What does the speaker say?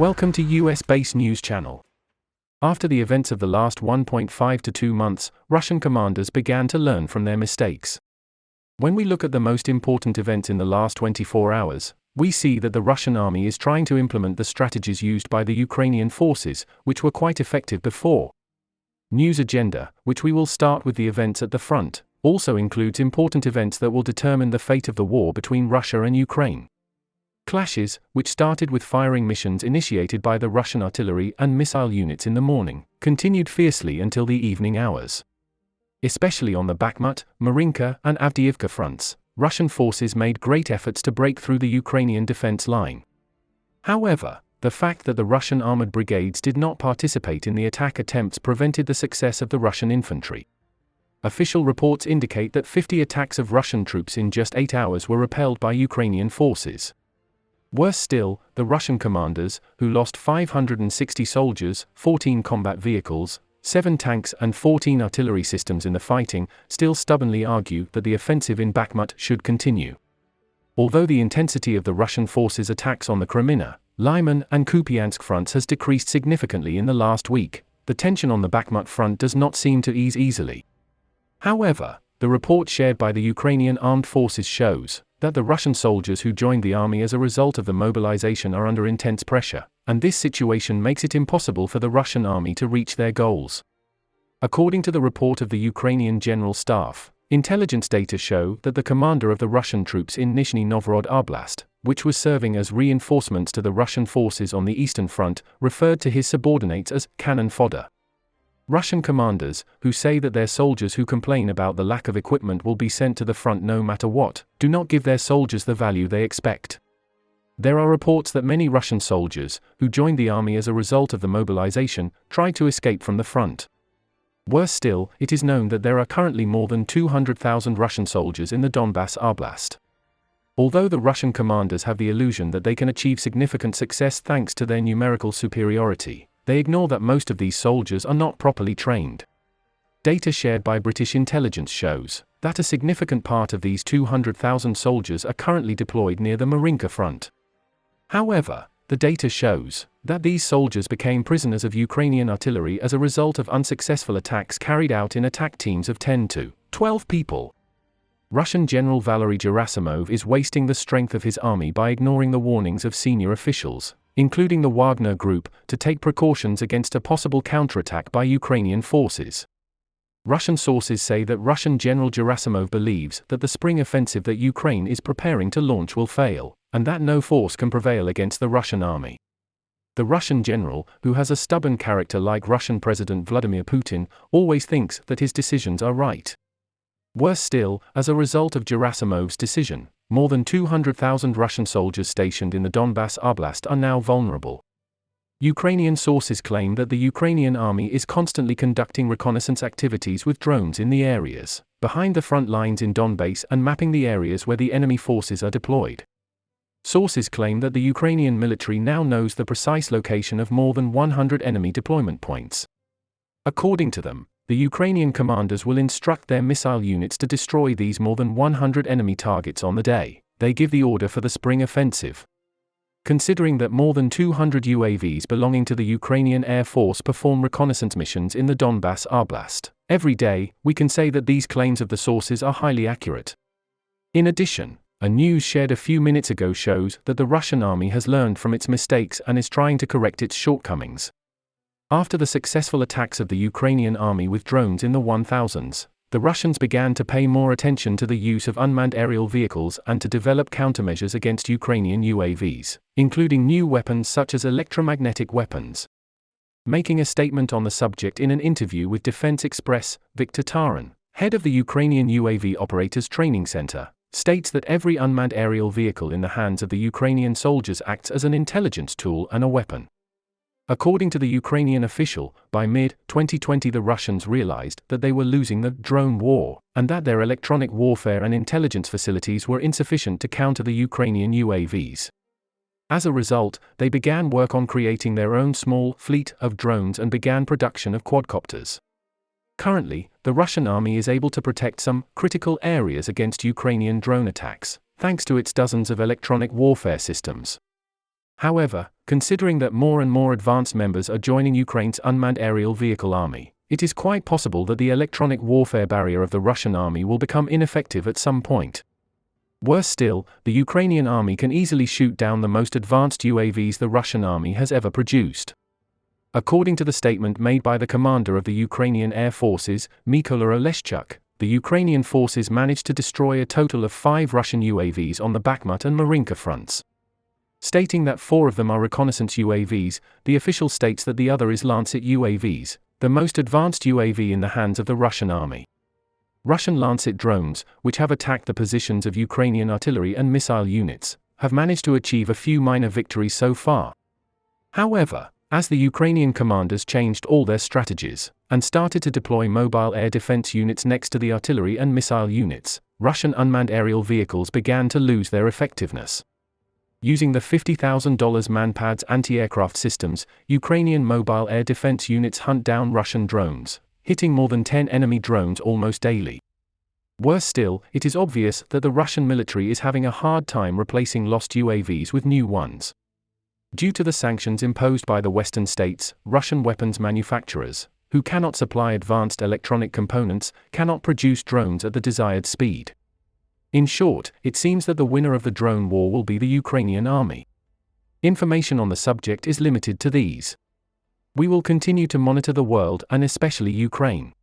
Welcome to US-based news channel. After the events of the last 1.5 to 2 months, Russian commanders began to learn from their mistakes. When we look at the most important events in the last 24 hours, we see that the Russian army is trying to implement the strategies used by the Ukrainian forces, which were quite effective before. News agenda, which we will start with the events at the front, also includes important events that will determine the fate of the war between Russia and Ukraine. Clashes, which started with firing missions initiated by the Russian artillery and missile units in the morning, continued fiercely until the evening hours. Especially on the Bakhmut, Marinka, and Avdiivka fronts, Russian forces made great efforts to break through the Ukrainian defense line. However, the fact that the Russian armored brigades did not participate in the attack attempts prevented the success of the Russian infantry. Official reports indicate that 50 attacks of Russian troops in just 8 hours were repelled by Ukrainian forces. Worse still, the Russian commanders, who lost 560 soldiers, 14 combat vehicles, 7 tanks and 14 artillery systems in the fighting, still stubbornly argue that the offensive in Bakhmut should continue. Although the intensity of the Russian forces' attacks on the Kreminna, Lyman and Kupiansk fronts has decreased significantly in the last week, the tension on the Bakhmut front does not seem to ease easily. However, the report shared by the Ukrainian armed forces shows that the Russian soldiers who joined the army as a result of the mobilization are under intense pressure, and this situation makes it impossible for the Russian army to reach their goals. According to the report of the Ukrainian General Staff, intelligence data show that the commander of the Russian troops in Nizhny Novgorod Oblast, which was serving as reinforcements to the Russian forces on the Eastern Front, referred to his subordinates as cannon fodder. Russian commanders, who say that their soldiers who complain about the lack of equipment will be sent to the front no matter what, do not give their soldiers the value they expect. There are reports that many Russian soldiers, who joined the army as a result of the mobilization, tried to escape from the front. Worse still, it is known that there are currently more than 200,000 Russian soldiers in the Donbass Oblast. Although the Russian commanders have the illusion that they can achieve significant success thanks to their numerical superiority, they ignore that most of these soldiers are not properly trained. Data shared by British intelligence shows that a significant part of these 200,000 soldiers are currently deployed near the Marinka front. However, the data shows that these soldiers became prisoners of Ukrainian artillery as a result of unsuccessful attacks carried out in attack teams of 10 to 12 people. Russian General Valery Gerasimov is wasting the strength of his army by ignoring the warnings of senior officials, including the Wagner Group, to take precautions against a possible counterattack by Ukrainian forces. Russian sources say that Russian General Gerasimov believes that the spring offensive that Ukraine is preparing to launch will fail, and that no force can prevail against the Russian army. The Russian general, who has a stubborn character like Russian President Vladimir Putin, always thinks that his decisions are right. Worse still, as a result of Gerasimov's decision, more than 200,000 Russian soldiers stationed in the Donbass Oblast are now vulnerable. Ukrainian sources claim that the Ukrainian army is constantly conducting reconnaissance activities with drones in the areas behind the front lines in Donbass and mapping the areas where the enemy forces are deployed. Sources claim that the Ukrainian military now knows the precise location of more than 100 enemy deployment points. According to them, the Ukrainian commanders will instruct their missile units to destroy these more than 100 enemy targets on the day they give the order for the spring offensive. Considering that more than 200 UAVs belonging to the Ukrainian Air Force perform reconnaissance missions in the Donbass Oblast every day, we can say that these claims of the sources are highly accurate. In addition, a news shared a few minutes ago shows that the Russian army has learned from its mistakes and is trying to correct its shortcomings. After the successful attacks of the Ukrainian army with drones in the 1000s, the Russians began to pay more attention to the use of unmanned aerial vehicles and to develop countermeasures against Ukrainian UAVs, including new weapons such as electromagnetic weapons. Making a statement on the subject in an interview with Defense Express, Viktor Taran, head of the Ukrainian UAV Operators Training Center, states that every unmanned aerial vehicle in the hands of the Ukrainian soldiers acts as an intelligence tool and a weapon. According to the Ukrainian official, by mid-2020 the Russians realized that they were losing the drone war, and that their electronic warfare and intelligence facilities were insufficient to counter the Ukrainian UAVs. As a result, they began work on creating their own small fleet of drones and began production of quadcopters. Currently, the Russian army is able to protect some critical areas against Ukrainian drone attacks, thanks to its dozens of electronic warfare systems. However, considering that more and more advanced members are joining Ukraine's unmanned aerial vehicle army, it is quite possible that the electronic warfare barrier of the Russian army will become ineffective at some point. Worse still, the Ukrainian army can easily shoot down the most advanced UAVs the Russian army has ever produced. According to the statement made by the commander of the Ukrainian Air Forces, Mykola Oleshchuk, the Ukrainian forces managed to destroy a total of 5 Russian UAVs on the Bakhmut and Marinka fronts. Stating that 4 of them are reconnaissance UAVs, the official states that the other is Lancet UAVs, the most advanced UAV in the hands of the Russian army. Russian Lancet drones, which have attacked the positions of Ukrainian artillery and missile units, have managed to achieve a few minor victories so far. However, as the Ukrainian commanders changed all their strategies, and started to deploy mobile air defense units next to the artillery and missile units, Russian unmanned aerial vehicles began to lose their effectiveness. Using the $50,000 Manpads anti-aircraft systems, Ukrainian mobile air defense units hunt down Russian drones, hitting more than 10 enemy drones almost daily. Worse still, it is obvious that the Russian military is having a hard time replacing lost UAVs with new ones. Due to the sanctions imposed by the Western states, Russian weapons manufacturers, who cannot supply advanced electronic components, cannot produce drones at the desired speed. In short, it seems that the winner of the drone war will be the Ukrainian army. Information on the subject is limited to these. We will continue to monitor the world and especially Ukraine.